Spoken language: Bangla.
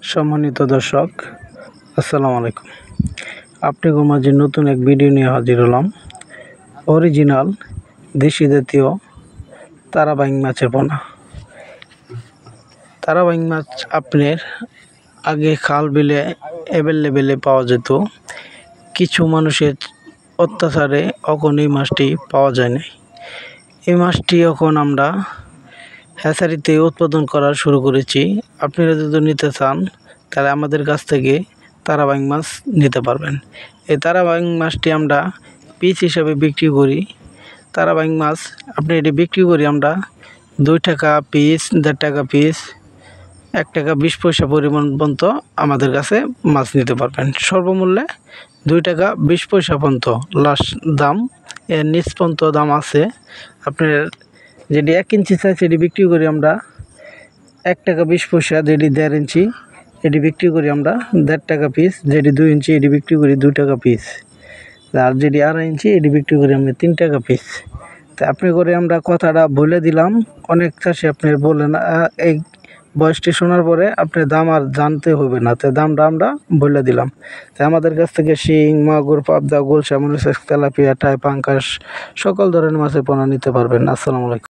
সম্মানিত দর্শক, আসসালামু আলাইকুম। আপনাদের মাঝে নতুন এক ভিডিও নিয়ে হাজির হলাম। অরিজিনাল দেশি জাতীয় তারাবাইং মাছের পোনা। তারাবাইং মাছ আপনার আগে খাল বিলে অ্যাভেলেবেলে পাওয়া যেত। কিছু মানুষের অত্যাচারে এখন এই মাছটি পাওয়া যায় না। এই মাছটি এখন আমরা হ্যাচারিতে উৎপাদন করা শুরু করেছি। আপনারা যদি নিতে চান তাহলে আমাদের কাছ থেকে তারাবাইং মাছ নিতে পারবেন। এই তারাবাইং মাছটি আমরা পিস হিসাবে বিক্রি করি। তারাবাইং মাছ আপনি এটি বিক্রি করি আমরা 2 টাকা পিস, 1.5 টাকা পিস, 1 টাকা 20 পয়সা পরিমাণ পর্যন্ত আমাদের কাছে মাছ নিতে পারবেন। সর্বমূল্যে 2 টাকা 20 পয়সা পর্যন্ত লাস্ট দাম। এর নিচ পর্যন্ত দাম আছে। আপনার যেটি 1 ইঞ্চি সাইজ এটি বিক্রি করি আমরা 1 টাকা 20 পয়সা, যেটি 1.5 ইঞ্চি এটি বিক্রি করি আমরা 1.5 টাকা পিস, যেটি 2 ইঞ্চি এটি বিক্রি করি 2 টাকা পিস, আর যেটি 2.5 ইঞ্চি এটি বিক্রি করি আমরা 3 টাকা পিস। তো আপনি করে আমরা কথাটা বলে দিলাম। অনেক চাষি আপনার বলেন, এই বয়সটি শোনার পরে আপনার দাম আর জানতে হবে না, তো দামটা আমরা বলে দিলাম। তাই আমাদের কাছ থেকে শিং, মাগুর, পাবদা, গুলশা, মরিচ, তেলাপিয়া, টাই, পাঙ্গাস সকল ধরনের মাছের পোনা নিতে পারবেন। আসসালামু আলাইকুম।